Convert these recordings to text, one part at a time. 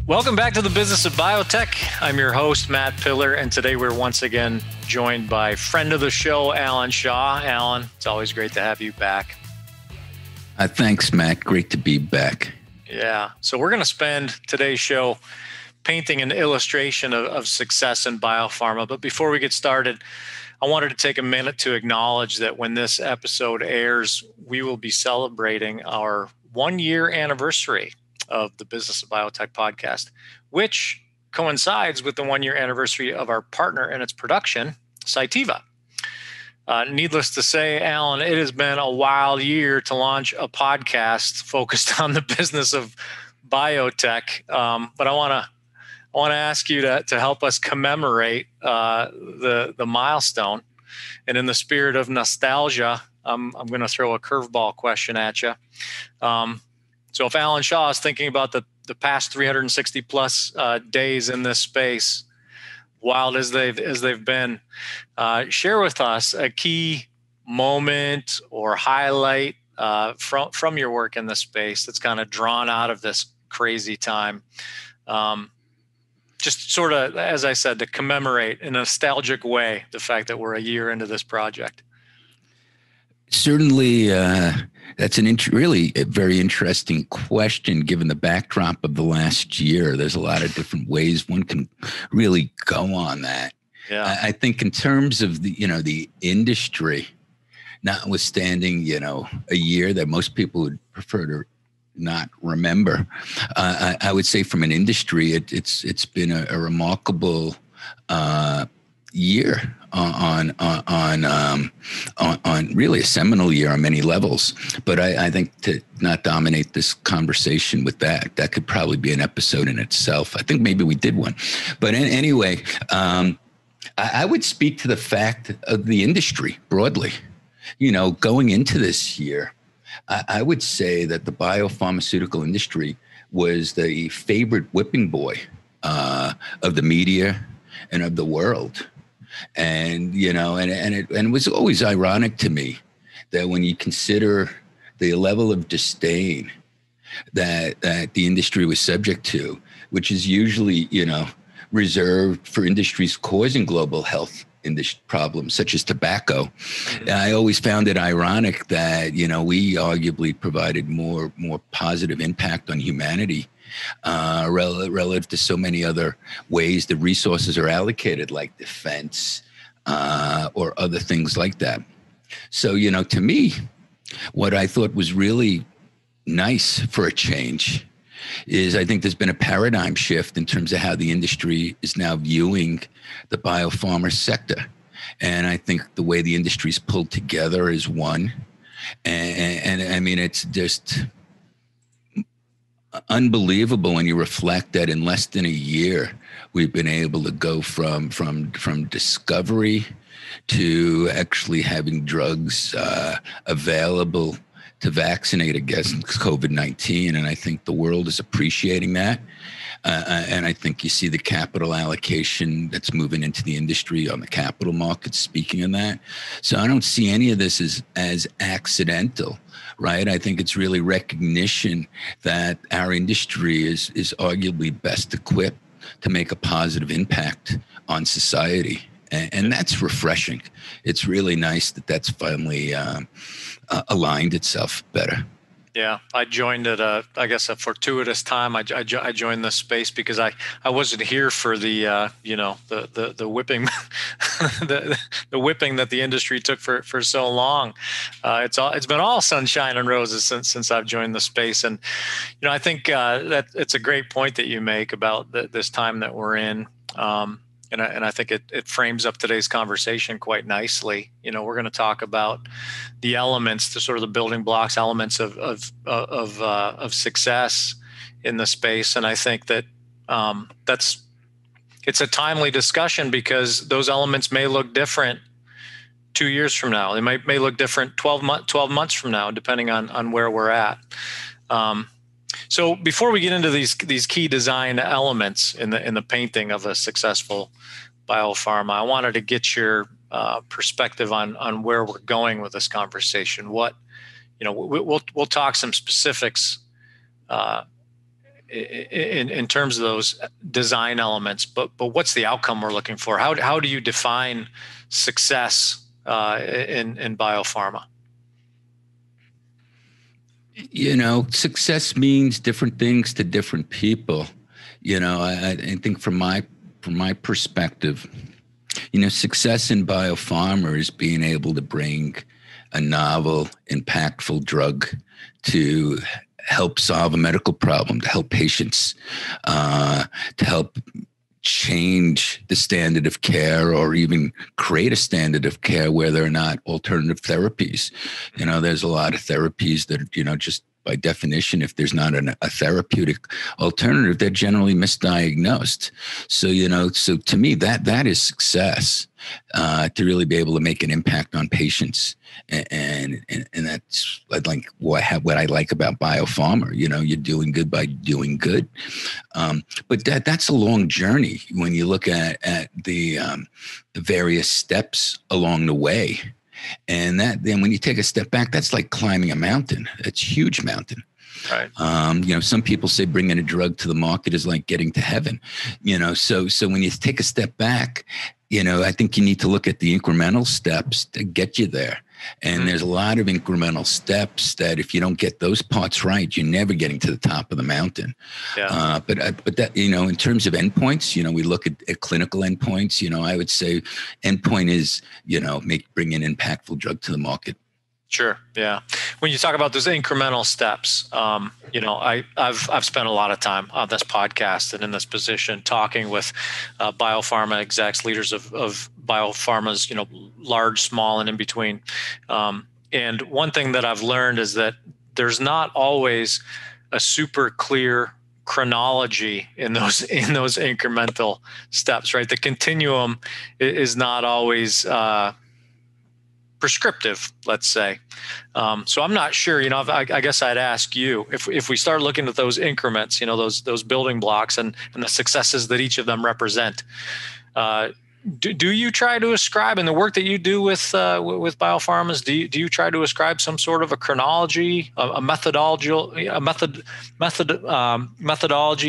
Welcome back to the Business of Biotech. I'm your host, Matt Pillar, and today we're once again joined by friend of the show, Allan Shaw. Allan, it's always great to have you back. Thanks, Matt. Great to be back. Yeah. So we're going to spend today's show painting an illustration of success in biopharma. But before we get started, I wanted to take a minute to acknowledge that when this episode airs, we will be celebrating our 1-year anniversary of the Business of Biotech podcast, which coincides with the 1-year anniversary of our partner in its production, Cytiva. Needless to say, Allan, it has been a wild year to launch a podcast focused on the business of biotech. But I want to ask you to help us commemorate the milestone. And in the spirit of nostalgia, I'm going to throw a curveball question at you. So if Allan Shaw is thinking about the past 360 plus days in this space, wild as they've been, share with us a key moment or highlight from your work in this space that's kind of drawn out of this crazy time. Just sort of, as I said, to commemorate in a nostalgic way the fact that we're a year into this project. Certainly, that's really a very interesting question given the backdrop of the last year. There's a lot of different ways one can really go on that. Yeah. I think in terms of the industry, notwithstanding, a year that most people would prefer to not remember, I would say from an industry, it's been a remarkable year on really a seminal year on many levels. But I think to not dominate this conversation with that could probably be an episode in itself. I think maybe we did one. But anyway, I would speak to the fact of the industry broadly. Going into this year, I would say that the biopharmaceutical industry was the favorite whipping boy of the media and of the world. And, it was always ironic to me that when you consider the level of disdain that the industry was subject to, which is usually, reserved for industries causing global health problems such as tobacco, I always found it ironic that, we arguably provided more positive impact on humanity relative to so many other ways the resources are allocated, like defense or other things like that. So, to me, what I thought was really nice for a change is I think there's been a paradigm shift in terms of how the industry is now viewing the biopharma sector. And I think the way the industry's pulled together is one. And I mean, it's just unbelievable when you reflect that in less than a year, we've been able to go from discovery to actually having drugs available to vaccinate against COVID-19. And I think the world is appreciating that. And I think you see the capital allocation that's moving into the industry on the capital markets, speaking of that. So I don't see any of this as accidental, right? I think it's really recognition that our industry is arguably best equipped to make a positive impact on society. And that's refreshing. It's really nice that that's finally aligned itself better. Yeah, I joined at I guess a fortuitous time. I joined this space because I wasn't here for the the whipping the whipping that the industry took for so long. It's been all sunshine and roses since I've joined the space, and I think that it's a great point that you make about this time that we're in. And I think it frames up today's conversation quite nicely. We're going to talk about the elements, the sort of the building blocks, elements of success in the space. And I think that it's a timely discussion because those elements may look different 2 years from now. They may look different 12 months from now, depending on where we're at. So before we get into these key design elements in the painting of a successful biopharma, I wanted to get your perspective on where we're going with this conversation. We'll talk some specifics in terms of those design elements, but what's the outcome we're looking for? How do you define success in biopharma? Success means different things to different people. I think from my perspective, success in biopharma is being able to bring a novel, impactful drug to help solve a medical problem, to help patients, to help change the standard of care, or even create a standard of care where there are not alternative therapies. There's a lot of therapies that, just by definition, if there's not a therapeutic alternative, they're generally misdiagnosed. So to me, that is success, to really be able to make an impact on patients. And that's like what I like about biopharma. You're doing good by doing good. But that's a long journey when you look at the various steps along the way. And then when you take a step back, that's like climbing a mountain. It's a huge mountain. Right. Some people say bringing a drug to the market is like getting to heaven. So when you take a step back, I think you need to look at the incremental steps to get you there. And there's a lot of incremental steps that if you don't get those parts right, you're never getting to the top of the mountain. Yeah. But that, in terms of endpoints, we look at clinical endpoints. I would say endpoint is, bring an impactful drug to the market. Sure. Yeah. When you talk about those incremental steps, I've spent a lot of time on this podcast and in this position talking with biopharma execs, leaders of biopharmas, large, small, and in between. And one thing that I've learned is that there's not always a super clear chronology in those incremental steps, right? The continuum is not always prescriptive, let's say. So I'm not sure, I guess I'd ask you, if we start looking at those increments, those building blocks and the successes that each of them represent, do you try to ascribe, in the work that you do with biopharmas, do you try to ascribe some sort of a chronology, a methodology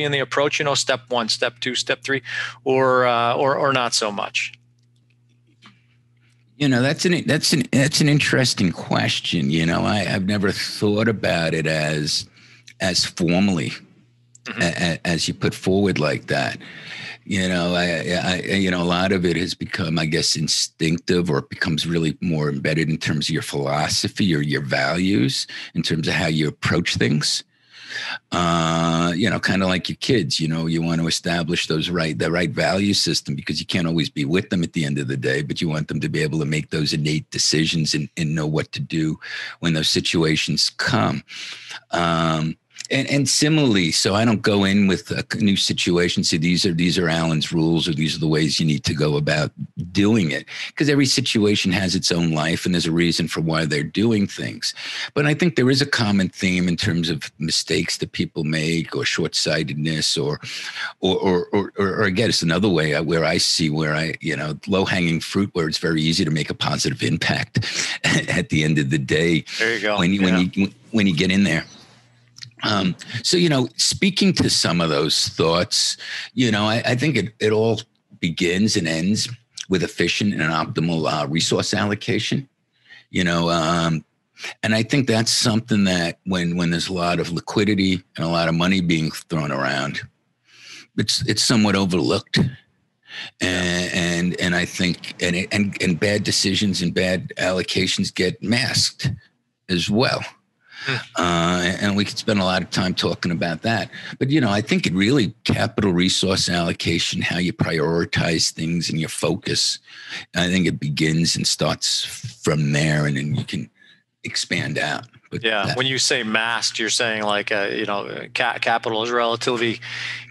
in the approach, step 1, step 2, step 3, or not so much? That's an interesting question. I've never thought about it as formally as you put forward like that. A lot of it has become, I guess, instinctive, or it becomes really more embedded in terms of your philosophy or your values, in terms of how you approach things. Kind of like your kids, you want to establish the right value system, because you can't always be with them at the end of the day, but you want them to be able to make those innate decisions and know what to do when those situations come. And similarly, so I don't go in with a new situation, say these are Allan's rules, or these are the ways you need to go about doing it, because every situation has its own life and there's a reason for why they're doing things. But I think there is a common theme in terms of mistakes that people make, or short-sightedness, or I guess another way where I low-hanging fruit, where it's very easy to make a positive impact at the end of the day. There you go. When you get in there. Speaking to some of those thoughts, I think it all begins and ends with efficient and optimal resource allocation, and I think that's something that when there's a lot of liquidity and a lot of money being thrown around, it's somewhat overlooked. And I think and bad decisions and bad allocations get masked as well. And we could spend a lot of time talking about that. But, I think it really, capital resource allocation, how you prioritize things and your focus, I think it begins and starts from there, and then you can expand out. But when you say masked, you're saying like, capital is relatively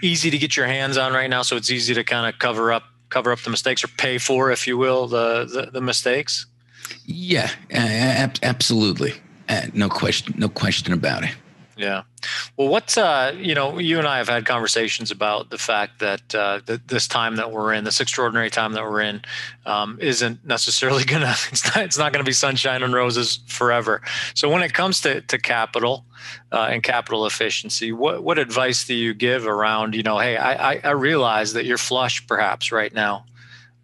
easy to get your hands on right now. So it's easy to kind of cover up the mistakes, or pay for, if you will, the mistakes. Yeah, absolutely. No question about it. Yeah. Well, what's you and I have had conversations about the fact that this time that we're in, this extraordinary time that we're in, isn't necessarily gonna. It's not gonna be sunshine and roses forever. So when it comes to capital and capital efficiency, what advice do you give around? Hey, I realize that you're flush perhaps right now,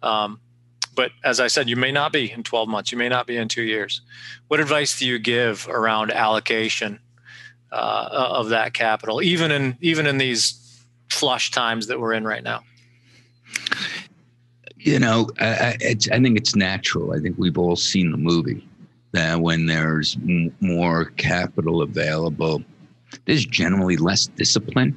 but as I said, you may not be in 12 months. You may not be in 2 years. What advice do you give around allocation of that capital, even in these flush times that we're in right now? I think it's natural. I think we've all seen the movie that when there's more capital available, there's generally less discipline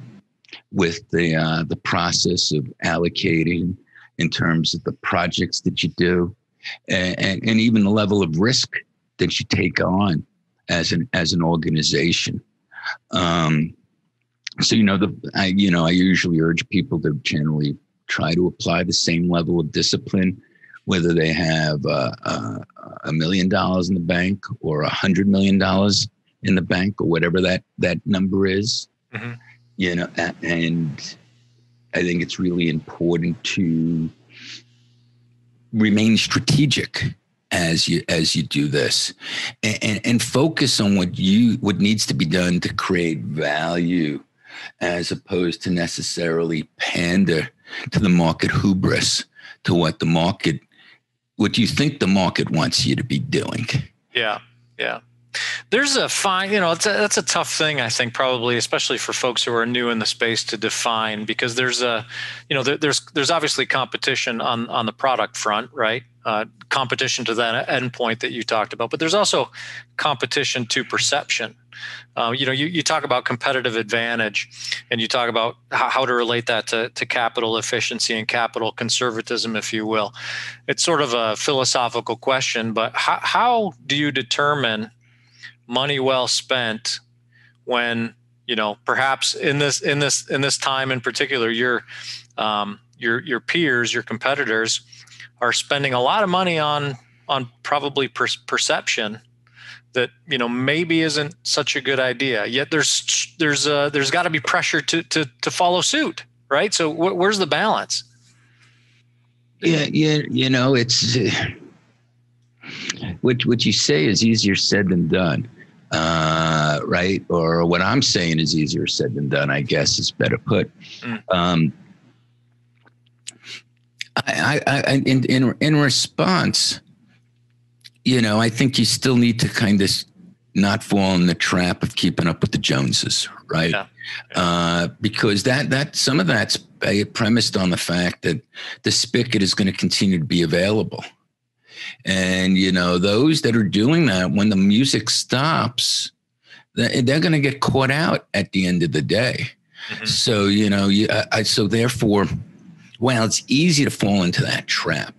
with the process of allocating in terms of the projects that you do, and even the level of risk that you take on as an organization. So I usually urge people to generally try to apply the same level of discipline, whether they have $1 million in the bank or $100 million in the bank or whatever that number is. Mm-hmm. And I think it's really important to remain strategic as you do this, and focus on what needs to be done to create value, as opposed to necessarily pander to the market hubris, to what you think the market wants you to be doing. Yeah. There's a fine, that's a tough thing, I think, probably, especially for folks who are new in the space to define, because there's obviously competition on the product front, right? Competition to that endpoint that you talked about, but there's also competition to perception. You talk about competitive advantage, and you talk about how to relate that to capital efficiency and capital conservatism, if you will. It's sort of a philosophical question, but how do you determine money well spent when, perhaps in this time in particular, your peers, your competitors, are spending a lot of money on probably perception that maybe isn't such a good idea. Yet there's got to be pressure to follow suit, right? So where's the balance? Yeah, it's what you say is easier said than done, right? Or what I'm saying is easier said than done, I guess is better put. In response, I think you still need to kind of not fall in the trap of keeping up with the Joneses, right? Yeah. Because that some of that's premised on the fact that the spigot is going to continue to be available. And, those that are doing that, when the music stops, they're going to get caught out at the end of the day. Mm-hmm. So, so therefore, it's easy to fall into that trap.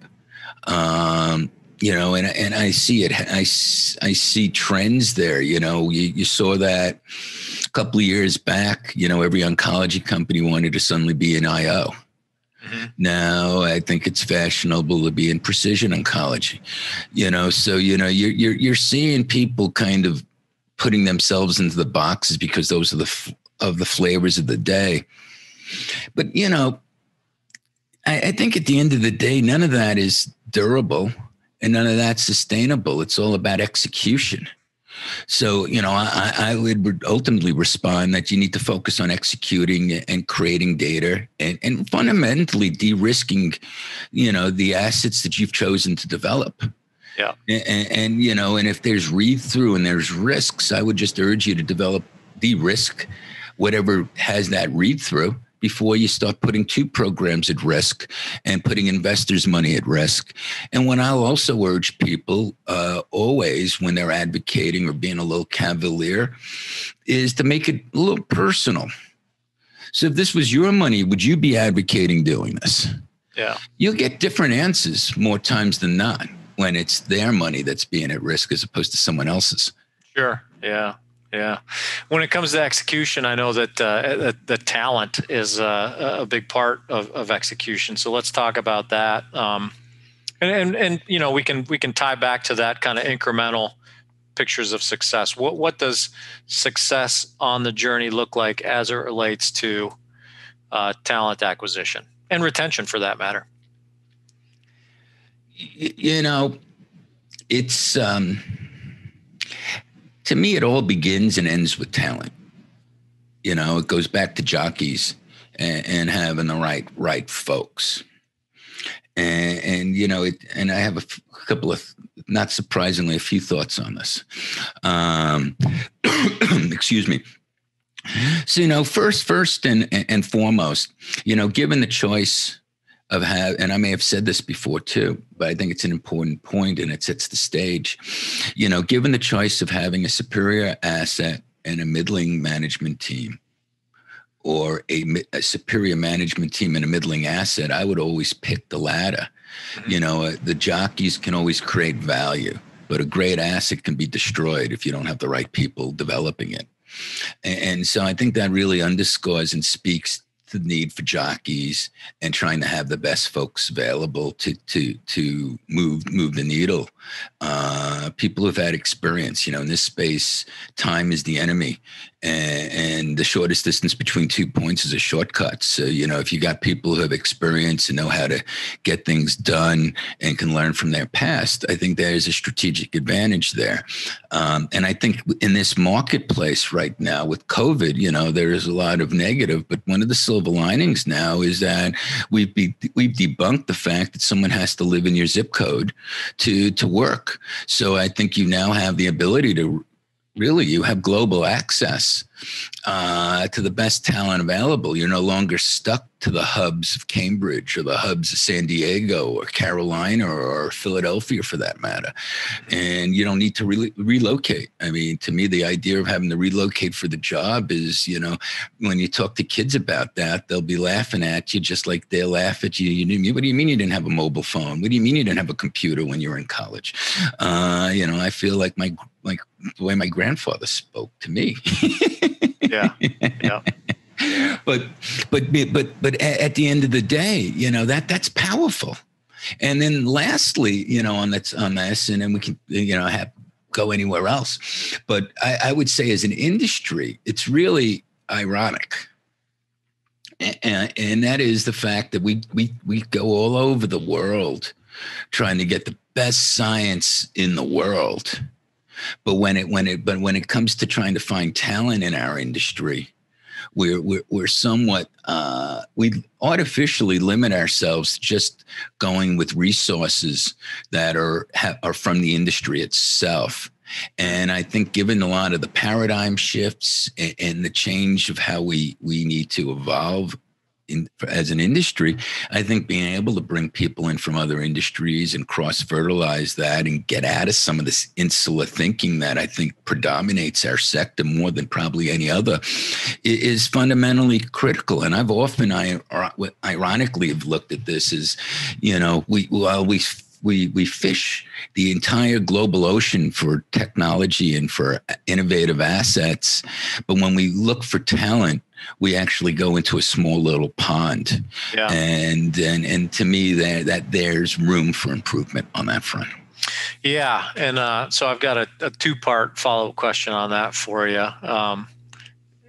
And I see it. I see trends there. You saw that a couple of years back. Every oncology company wanted to suddenly be an IO. Mm-hmm. Now I think it's fashionable to be in precision oncology. So you're seeing people kind of putting themselves into the boxes because those are the flavors of the day. But I think at the end of the day, none of that is durable. And none of that's sustainable. It's all about execution. So, I would ultimately respond that you need to focus on executing and creating data and fundamentally de-risking, the assets that you've chosen to develop. Yeah. And if there's read-through and there's risks, I would just urge you to de-risk whatever has that read-through before you start putting two programs at risk and putting investors' money at risk. And what I'll also urge people always when they're advocating or being a little cavalier is to make it a little personal. So if this was your money, would you be advocating doing this? Yeah. You'll get different answers more times than not when it's their money that's being at risk as opposed to someone else's. Sure. Yeah. Yeah. When it comes to execution, I know that the talent is a big part of execution. So let's talk about that. And we can tie back to that kind of incremental pictures of success. What does success on the journey look like as it relates to talent acquisition and retention, for that matter? You know, it's to me, it all begins and ends with talent. You know, it goes back to jockeys and having the right folks. And you know, and I have a couple of, not surprisingly, a few thoughts on this. Excuse me. So, you know, first and foremost, you know, given the choice of and I may have said this before too, but I think it's an important point and it sets the stage. You know, given the choice of having a superior asset and a middling management team, or a superior management team and a middling asset, I would always pick the latter. Mm-hmm. You know, the jockeys can always create value, but a great asset can be destroyed if you don't have the right people developing it. And so I think that really underscores and speaks to the need for jockeys and trying to have the best folks available to move the needle. People who've had experience, you know, in this space, time is the enemy, and the shortest distance between 2 points is a shortcut. So, you know, if you got people who have experience and know how to get things done and can learn from their past, I think there's a strategic advantage there. And I think in this marketplace right now with COVID, you know, there is a lot of negative, but one of the silver linings now is that we've debunked the fact that someone has to live in your zip code to work. So I think you now have the ability to you have global access to the best talent available. You're no longer stuck to the hubs of Cambridge or the hubs of San Diego or Carolina or Philadelphia, for that matter. And you don't need to relocate. I mean, to me, the idea of having to relocate for the job is, you know, when you talk to kids about that, they'll be laughing at you just like they'll laugh at you. What do you mean you didn't have a mobile phone? What do you mean you didn't have a computer when you were in college? You know, I feel like the way my grandfather spoke to me. Yeah. But at the end of the day, you know, that's powerful. And then lastly, you know, on this, and then we can, you know, go anywhere else. But I would say as an industry, it's really ironic. And that is the fact that we go all over the world trying to get the best science in the world. But when it comes to trying to find talent in our industry, we're somewhat we artificially limit ourselves to just going with resources that are from the industry itself. And I think given a lot of the paradigm shifts and the change of how we need to evolve as an industry, I think being able to bring people in from other industries and cross-fertilize that and get out of some of this insular thinking that I think predominates our sector more than probably any other is fundamentally critical. And I've often, ironically, have looked at this as, you know, we fish the entire global ocean for technology and for innovative assets. But when we look for talent, we actually go into a small little pond. Yeah. And to me, there's room for improvement on that front. Yeah. And so I've got a two-part follow-up question on that for you.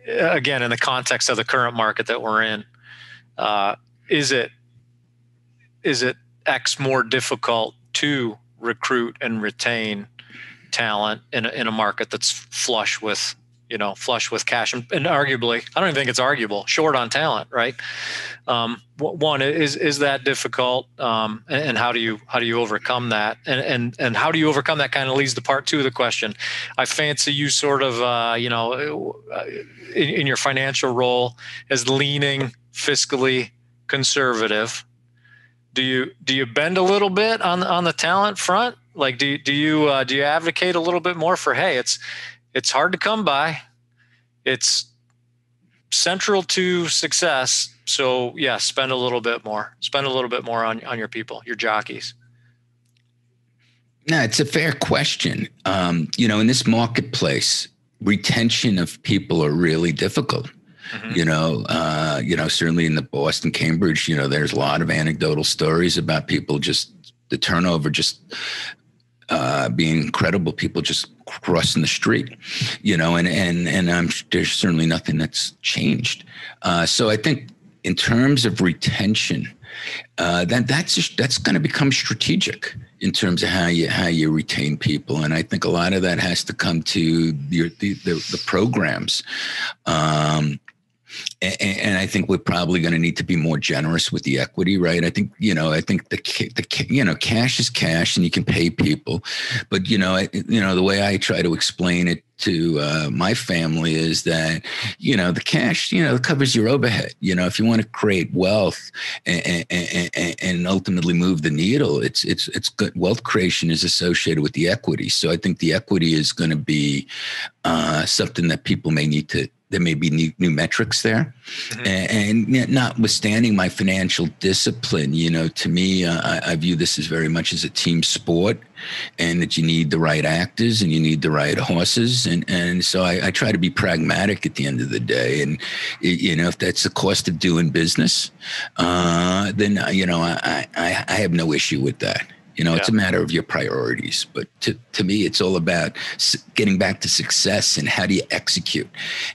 Again, in the context of the current market that we're in, is it X more difficult to recruit and retain talent in a market that's flush with cash, and arguably, I don't even think it's arguable, short on talent, right? One, is that difficult, and how do you overcome that, and how do you overcome that? Kind of leads to part two of the question. I fancy you sort of in your financial role as leaning fiscally conservative. Do you bend a little bit on the talent front? Like, do you advocate a little bit more for, hey, it's hard to come by, it's central to success, so yeah, spend a little bit more on your people, your jockeys? No, it's a fair question. In this marketplace, retention of people are really difficult. Mm-hmm. Certainly in the Boston, Cambridge, there's a lot of anecdotal stories about people the turnover just being incredible, people just crossing the street, and there's certainly nothing that's changed. So I think in terms of retention, that's going to become strategic in terms of how you retain people, and I think a lot of that has to come to the programs. And I think we're probably going to need to be more generous with the equity, right? I think the cash is cash, and you can pay people, but the way I try to explain it to my family is that the cash covers your overhead. If you want to create wealth and ultimately move the needle, it's good. Wealth creation is associated with the equity, so I think the equity is going to be something that people may need to. There may be new metrics there. Mm-hmm. And notwithstanding my financial discipline, to me, I view this as very much as a team sport, and that you need the right actors and you need the right horses. And so I try to be pragmatic at the end of the day. And, if that's the cost of doing business, then, I have no issue with that. It's a matter of your priorities. But to me, it's all about getting back to success and how do you execute.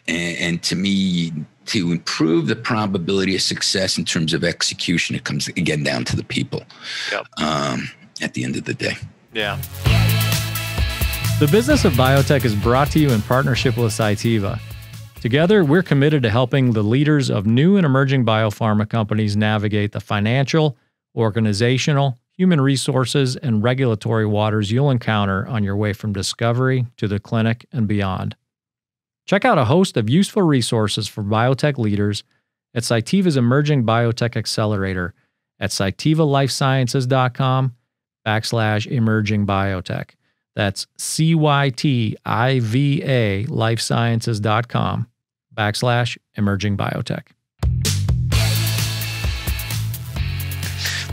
And to me, to improve the probability of success in terms of execution, it comes again down to the people. Yep. At the end of the day. Yeah. The Business of Biotech is brought to you in partnership with Cytiva. Together, we're committed to helping the leaders of new and emerging biopharma companies navigate the financial, organizational, human resources, and regulatory waters you'll encounter on your way from discovery to the clinic and beyond. Check out a host of useful resources for biotech leaders at Cytiva's Emerging Biotech Accelerator at cytivalifesciences.com/emerging biotech. That's CYTIVA lifesciences.com/emerging biotech.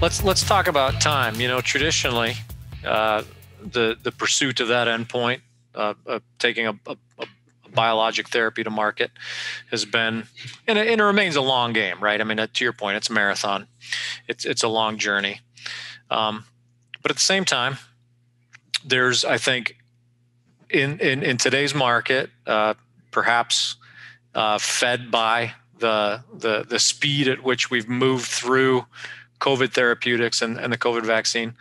Let's talk about time. Traditionally, the pursuit of that endpoint, taking a biologic therapy to market, has been, and it remains a long game, right? I mean, to your point, it's a marathon. It's a long journey. But at the same time, there's, I think, in today's market, perhaps fed by the speed at which we've moved through COVID therapeutics and the COVID vaccine,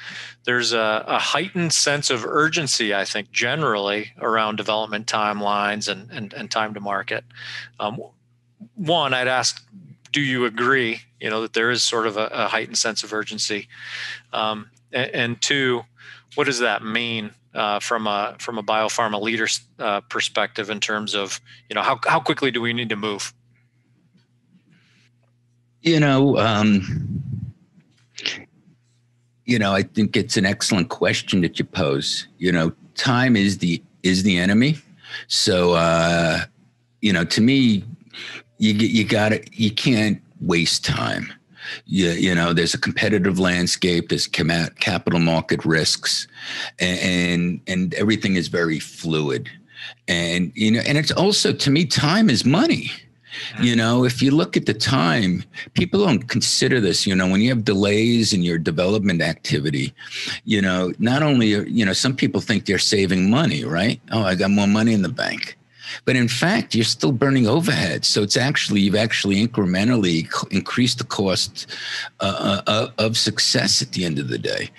there's a heightened sense of urgency, I think, generally around development timelines and time to market. One, I'd ask, do you agree, that there is sort of a heightened sense of urgency? And two, what does that mean from a biopharma leader's perspective in terms of, how quickly do we need to move? I think it's an excellent question that you pose. Time is the enemy. So, to me, you can't waste time. There's a competitive landscape, there's capital market risks, and everything is very fluid. And, and it's also, to me, time is money. If you look at the time, people don't consider this, when you have delays in your development activity, not only, some people think they're saving money, right? Oh, I got more money in the bank. But in fact, you're still burning overhead. So you've actually incrementally increased the cost of success at the end of the day.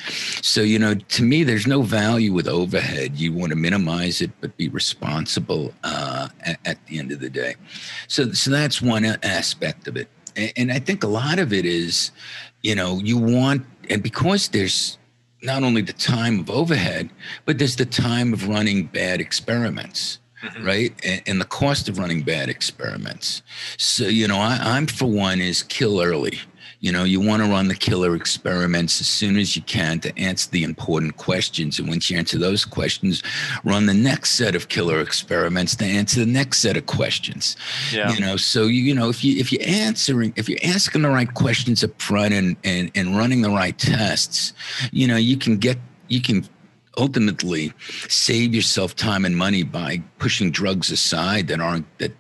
So, to me, there's no value with overhead. You want to minimize it, but be responsible at the end of the day. So that's one aspect of it. And I think a lot of it is, and because there's not only the time of overhead, but there's the time of running bad experiments. Mm-hmm. Right. And the cost of running bad experiments. So, I'm for one is kill early. You want to run the killer experiments as soon as you can to answer the important questions. And once you answer those questions, run the next set of killer experiments to answer the next set of questions. Yeah. So, if you're asking the right questions up front and running the right tests, you can ultimately save yourself time and money by pushing drugs aside that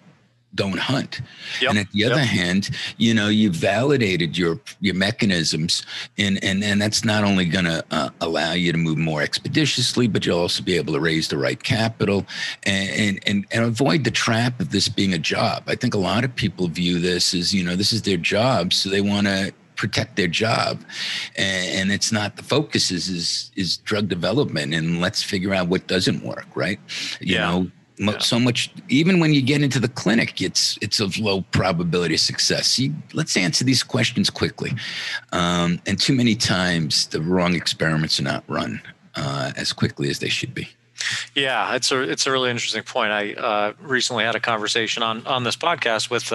don't hunt. Yep. And at the other hand, you validated your mechanisms, and that's not only going to allow you to move more expeditiously, but you'll also be able to raise the right capital and avoid the trap of this being a job. I think a lot of people view this as, this is their job, so they want to protect their job, and it's not. The focus is drug development, and let's figure out what doesn't work, right? So much, even when you get into the clinic, it's of low probability of success. Let's answer these questions quickly. And too many times the wrong experiments are not run as quickly as they should be. Yeah, it's a really interesting point. I recently had a conversation on this podcast with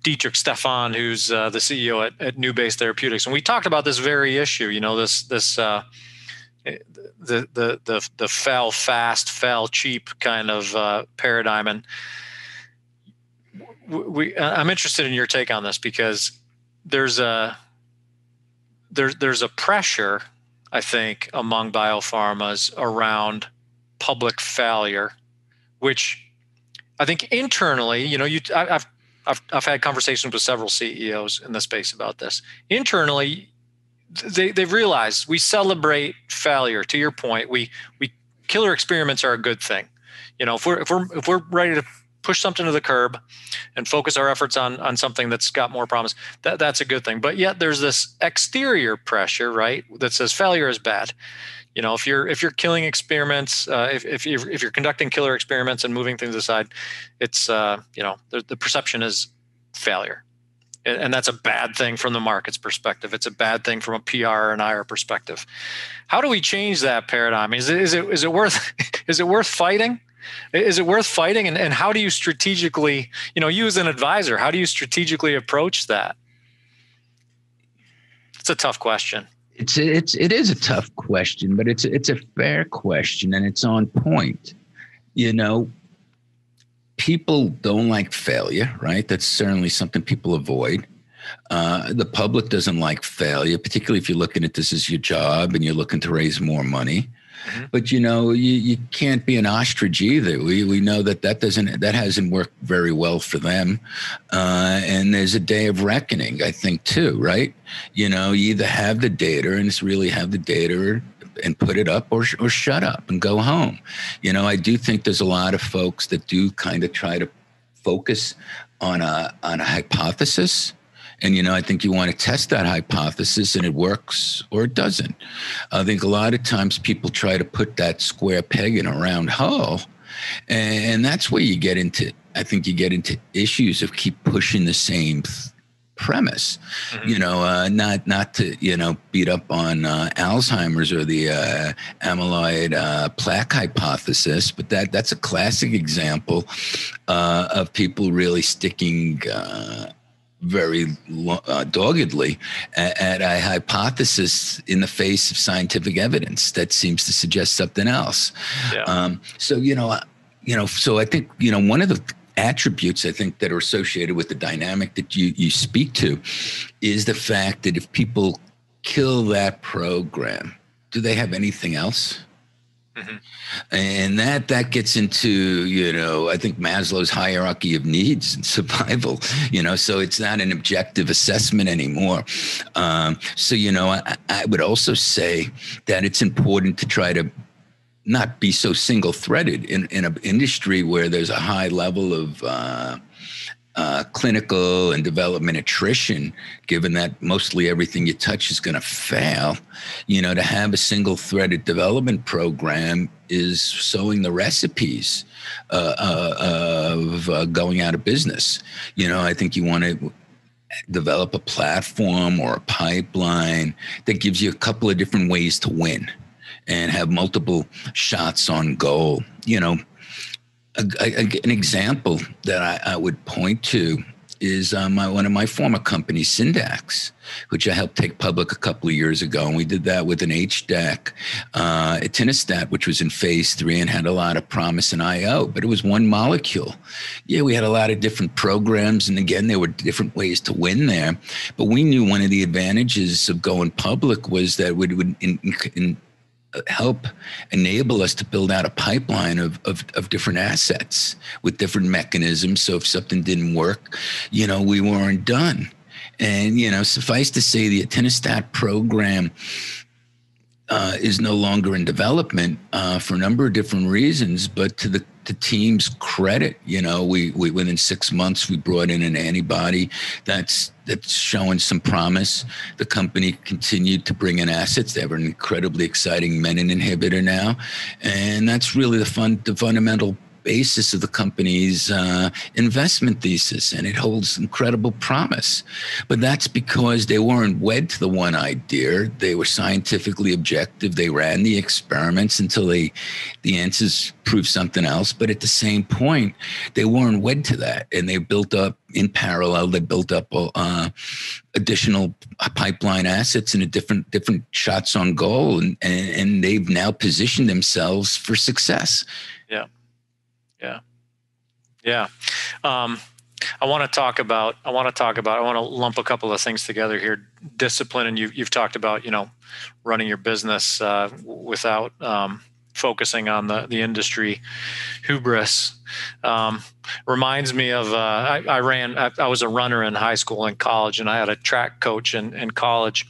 Dietrich Stefan, who's the CEO at New Base Therapeutics, and we talked about this very issue. The fail fast, fail cheap kind of paradigm, and I'm interested in your take on this because there's a pressure, I think, among biopharmas around public failure, which I think internally, I've had conversations with several CEOs in the space about this. Internally, they've realized we celebrate failure. To your point, we killer experiments are a good thing. If we're ready to push something to the curb and focus our efforts on something that's got more promise, that's a good thing. But yet there's this exterior pressure, right, that says failure is bad. If you're killing experiments, if you're conducting killer experiments and moving things aside, it's the perception is failure. And that's a bad thing from the market's perspective. It's a bad thing from a PR and IR perspective. How do we change that paradigm? Is it worth fighting? Is it worth fighting? And how do you strategically, you as an advisor, how do you strategically approach that? It's a tough question. It is a tough question, but it's a fair question, and it's on point. People don't like failure, right? That's certainly something people avoid. The public doesn't like failure, particularly if you're looking at this as your job and you're looking to raise more money. Mm-hmm. But you can't be an ostrich either. We know that hasn't worked very well for them. And there's a day of reckoning, I think, too, right? You either have the data and really have the data and put it up, or shut up and go home. I do think there's a lot of folks that do kind of try to focus on a hypothesis. And, I think you want to test that hypothesis, and it works or it doesn't. I think a lot of times people try to put that square peg in a round hole. And that's where you get into issues of keep pushing the same premise, mm-hmm. Not to, beat up on Alzheimer's or the amyloid plaque hypothesis, but that's a classic example of people really sticking very doggedly at a hypothesis in the face of scientific evidence that seems to suggest something else. Yeah. So I think, one of the attributes I think that are associated with the dynamic that you speak to is the fact that if people kill that program, do they have anything else? Mm-hmm. And that gets into, I think Maslow's hierarchy of needs and survival, so it's not an objective assessment anymore. I would also say that it's important to try to not be so single-threaded in an industry where there's a high level of clinical and development attrition, given that mostly everything you touch is going to fail. To have a single-threaded development program is sowing the recipes of going out of business. I think you want to develop a platform or a pipeline that gives you a couple of different ways to win and have multiple shots on goal. An example that I would point to is one of my former companies, Syndax, which I helped take public a couple of years ago. And we did that with an HDAC, etinostat, which was in phase 3 and had a lot of promise in IO, but it was one molecule. Yeah, we had a lot of different programs. And again, there were different ways to win there. But we knew one of the advantages of going public was that we would help enable us to build out a pipeline of different assets with different mechanisms. So if something didn't work, we weren't done. And, suffice to say, the atinostat program is no longer in development for a number of different reasons, but to the team's credit, we within 6 months we brought in an antibody that's showing some promise. The company continued to bring in assets. They have an incredibly exciting menin inhibitor now, and that's really the fundamental basis of the company's investment thesis, and it holds incredible promise. But that's because they weren't wed to the one idea. They were scientifically objective. They ran the experiments until the answers proved something else. But at the same point, they weren't wed to that, and they built up in parallel. They built up additional pipeline assets and different shots on goal, and they've now positioned themselves for success. Yeah. I want to lump a couple of things together here. Discipline, and you've talked about, running your business without focusing on the industry hubris. Reminds me of I was a runner in high school and college, and I had a track coach in college.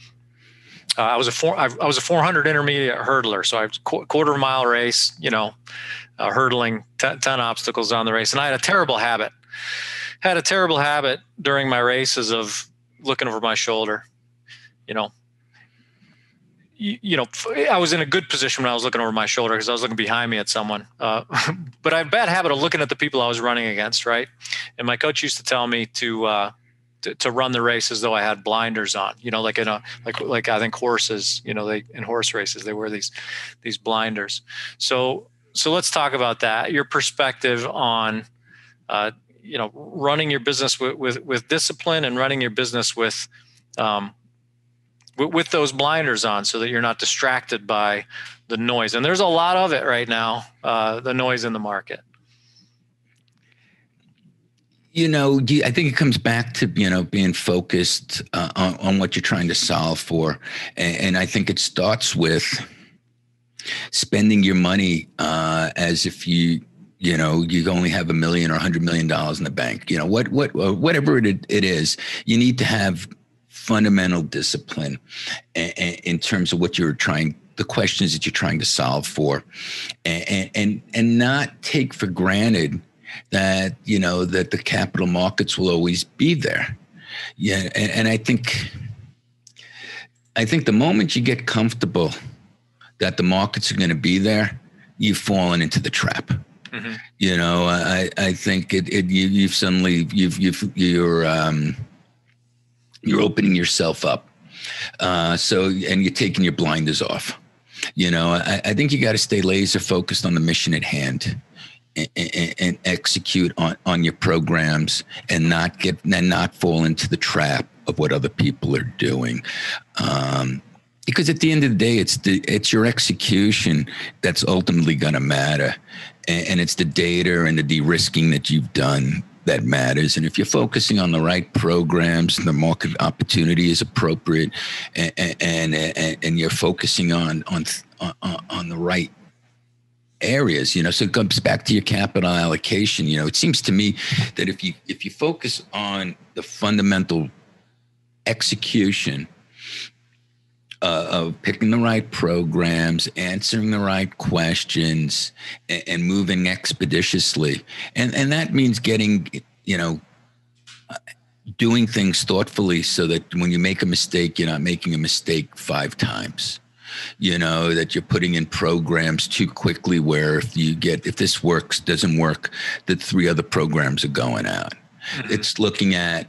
I was a 400 intermediate hurdler, so I was quarter mile race, hurdling 10 obstacles on the race. And I had a terrible habit during my races of looking over my shoulder. I was in a good position when I was looking over my shoulder because I was looking behind me at someone. But I had a bad habit of looking at the people I was running against, right? And my coach used to tell me to run the race as though I had blinders on, like I think horses, in horse races, they wear these blinders. So let's talk about that. Your perspective on, running your business with discipline and running your business with those blinders on, so that you're not distracted by the noise. And there's a lot of it right now, the noise in the market. I think it comes back to, being focused on what you're trying to solve for. And I think it starts with spending your money as if you only have $1 million or $100 million in the bank. Whatever it is, you need to have fundamental discipline in terms of what the questions that you're trying to solve for, and not take for granted that that the capital markets will always be there. Yeah, and I think the moment you get comfortable that the markets are going to be there, you've fallen into the trap. Mm-hmm. I think you're opening yourself up. And you're taking your blinders off. I think you got to stay laser focused on the mission at hand. And execute on your programs, and not fall into the trap of what other people are doing. Because at the end of the day, it's your execution that's ultimately going to matter, and it's the data and the de-risking that you've done that matters. And if you're focusing on the right programs and the market opportunity is appropriate, and you're focusing on the right areas, so it comes back to your capital allocation. It seems to me that if you focus on the fundamental execution of picking the right programs, answering the right questions, and moving expeditiously, and that means getting, doing things thoughtfully, so that when you make a mistake, you're not making a mistake 5 times. That you're putting in programs too quickly, where if this doesn't work, that 3 other programs are going out. Mm-hmm. It's looking at,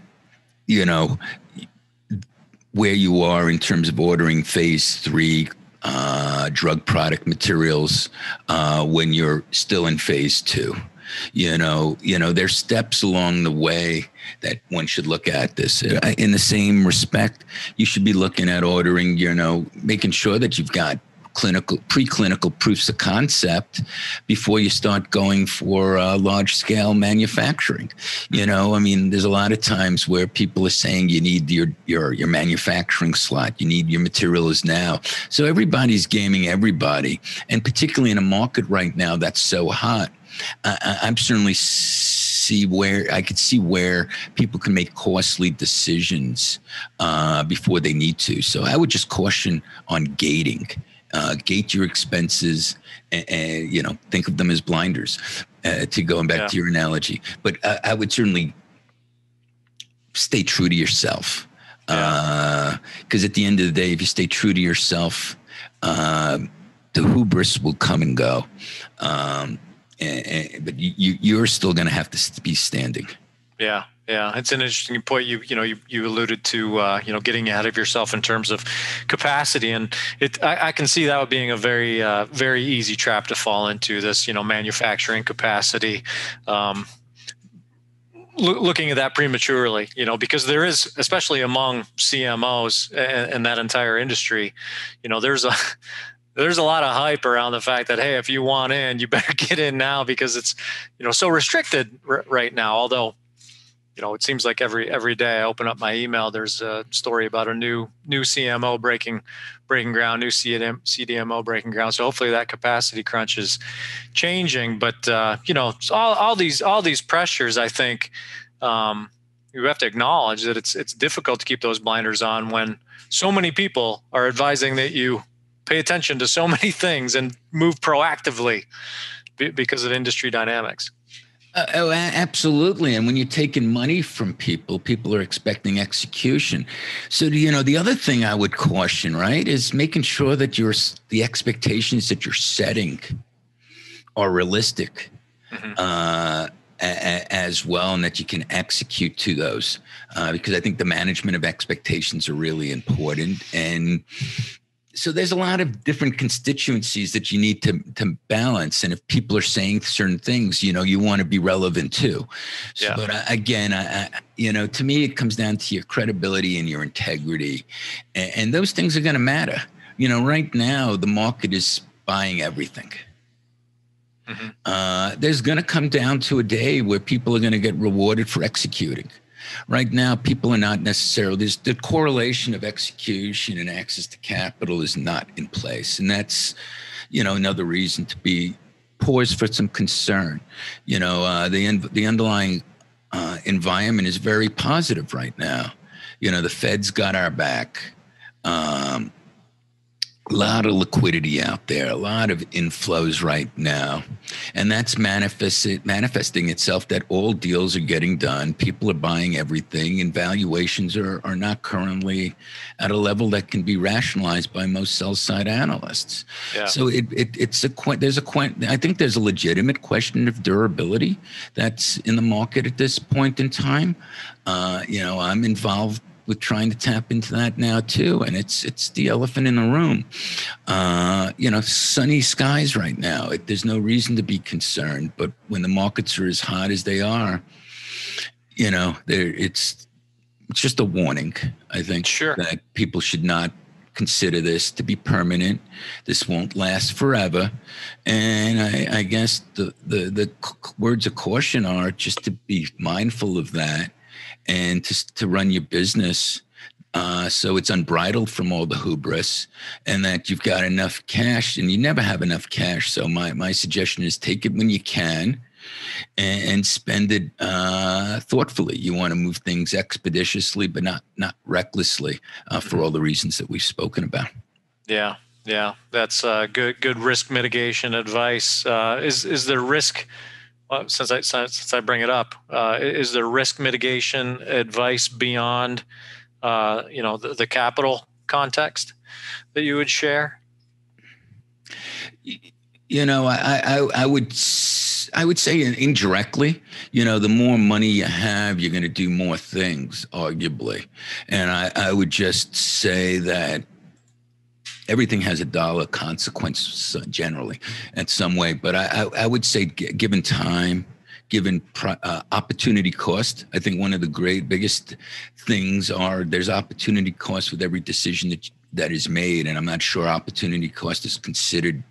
where you are in terms of ordering phase 3 drug product materials when you're still in phase 2. There's steps along the way that one should look at this. In the same respect, you should be looking at ordering, making sure that you've got preclinical proofs of concept before you start going for large scale manufacturing. I mean, there's a lot of times where people are saying you need your manufacturing slot, you need your materials now. So everybody's gaming everybody, and particularly in a market right now that's so hot. I'm certainly I could see where people can make costly decisions before they need to. So I would just caution on gating. Gate your expenses, and think of them as blinders. To going back to your analogy, but I would certainly stay true to yourself. Because at the end of the day, if you stay true to yourself, the hubris will come and go. But you're still going to have to be standing. Yeah, it's an interesting point. You alluded to getting ahead of yourself in terms of capacity, and I can see that being a very very easy trap to fall into. This manufacturing capacity. Looking at that prematurely, because there is, especially among CMOs and that entire industry, there's a lot of hype around the fact that, hey, if you want in, you better get in now because it's, so restricted right now. Although, it seems like every day I open up my email, there's a story about a new CMO breaking ground, new CDMO breaking ground. So hopefully that capacity crunch is changing. But all these pressures, I think you have to acknowledge that it's difficult to keep those blinders on when so many people are advising that you pay attention to so many things and move proactively because of industry dynamics. Absolutely. And when you're taking money from people are expecting execution. So, the other thing I would caution, right, is making sure that the expectations that you're setting are realistic as well, and that you can execute to those. Because I think the management of expectations are really important. And so there's a lot of different constituencies that you need to balance. And if people are saying certain things, you want to be relevant too. So, but again, to me, it comes down to your credibility and your integrity. And those things are going to matter. Right now, the market is buying everything. There's going to come down to a day where people are going to get rewarded for executing. Right now, people are not necessarily, there's the correlation of execution and access to capital is not in place. And that's, another reason to be poised for some concern. The underlying environment is very positive right now. The Fed's got our back. A lot of liquidity out there, a lot of inflows right now. And that's manifesting itself that all deals are getting done. People are buying everything, and valuations are not currently at a level that can be rationalized by most sell-side analysts. Yeah. So I think there's a legitimate question of durability that's in the market at this point in time. I'm involved with trying to tap into that now too. And it's the elephant in the room. Sunny skies right now. There's no reason to be concerned, but when the markets are as hot as they are, it's just a warning, I think. Sure. That people should not consider this to be permanent. This won't last forever. And I guess the words of caution are just to be mindful of that, and to run your business so it's unbridled from all the hubris, and that you've got enough cash, and you never have enough cash. So my suggestion is take it when you can and spend it thoughtfully. You want to move things expeditiously, but not recklessly for all the reasons that we've spoken about. Yeah, that's good risk mitigation advice. Is there risk? Since I bring it up, is there risk mitigation advice beyond, the capital context that you would share? I would say indirectly, the more money you have, you're going to do more things, arguably. And I would just say that everything has a dollar consequence generally in some way. But I would say given time, given opportunity cost, I think one of the biggest things are there's opportunity cost with every decision that that is made, and I'm not sure opportunity cost is considered.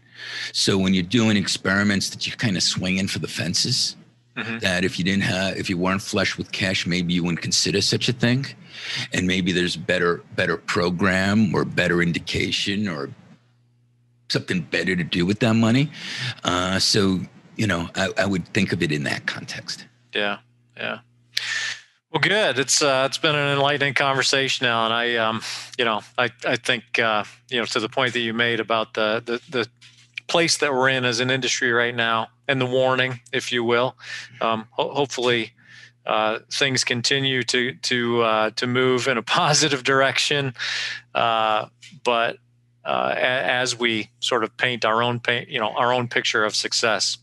So when you're doing experiments that you're kind of swinging for the fences, that if you weren't flush with cash, maybe you wouldn't consider such a thing, and maybe there's better program or better indication or something better to do with that money. So I would think of it in that context. Yeah. Well, good. It's been an enlightening conversation, Allan. I think to the point that you made about the place that we're in as an industry right now, and the warning, if you will. Hopefully, things continue to move in a positive direction. But as we sort of paint our own picture of success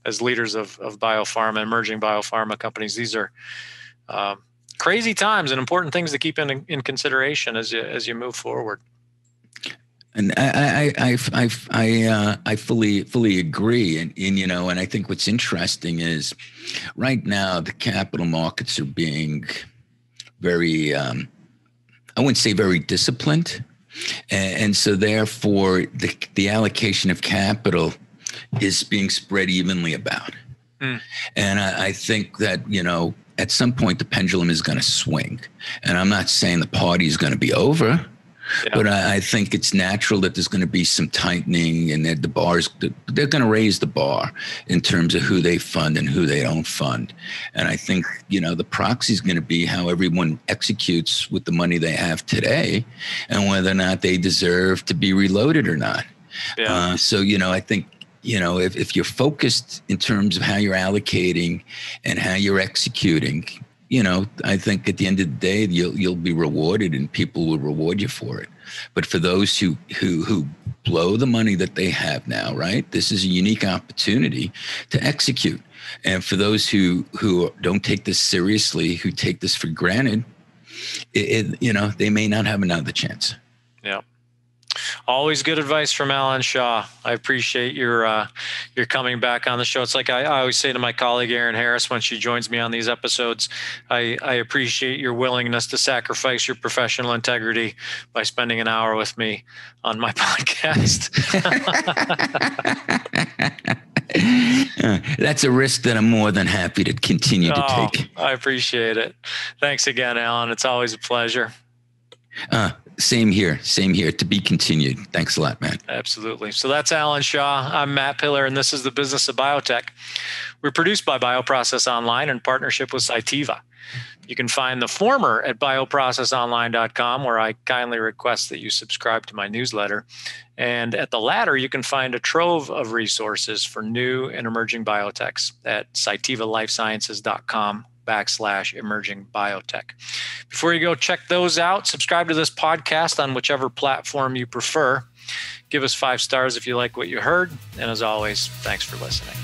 as leaders of biopharma, emerging biopharma companies, these are crazy times and important things to keep in consideration as you move forward. And I fully agree. And I think what's interesting is right now the capital markets are being very, I wouldn't say very disciplined. And so therefore the allocation of capital is being spread evenly about. And I think that, at some point the pendulum is going to swing. And I'm not saying the party is going to be over. Yeah. But I think it's natural that there's going to be some tightening, and that they're going to raise the bar in terms of who they fund and who they don't fund. And I think, the proxy is going to be how everyone executes with the money they have today, and whether or not they deserve to be reloaded or not. Yeah. So, I think, if you're focused in terms of how you're allocating and how you're executing, I think at the end of the day, you'll be rewarded, and people will reward you for it. But for those who blow the money that they have now, right, this is a unique opportunity to execute. And for those who don't take this seriously, who take this for granted, they may not have another chance. Yeah. Always good advice from Allan Shaw. I appreciate your coming back on the show. It's like I always say to my colleague Erin Harris when she joins me on these episodes, I appreciate your willingness to sacrifice your professional integrity by spending an hour with me on my podcast. That's a risk that I'm more than happy to continue to take. I appreciate it. Thanks again, Allan. It's always a pleasure. Same here. To be continued. Thanks a lot, man. Absolutely. So that's Allan Shaw. I'm Matt Pillar, and this is The Business of Biotech. We're produced by Bioprocess Online in partnership with Cytiva. You can find the former at bioprocessonline.com, where I kindly request that you subscribe to my newsletter. And at the latter, you can find a trove of resources for new and emerging biotechs at cytivalifesciences.com/emerging biotech. Before you go, check those out. Subscribe to this podcast on whichever platform you prefer. Give us 5 stars if you like what you heard. And as always, thanks for listening.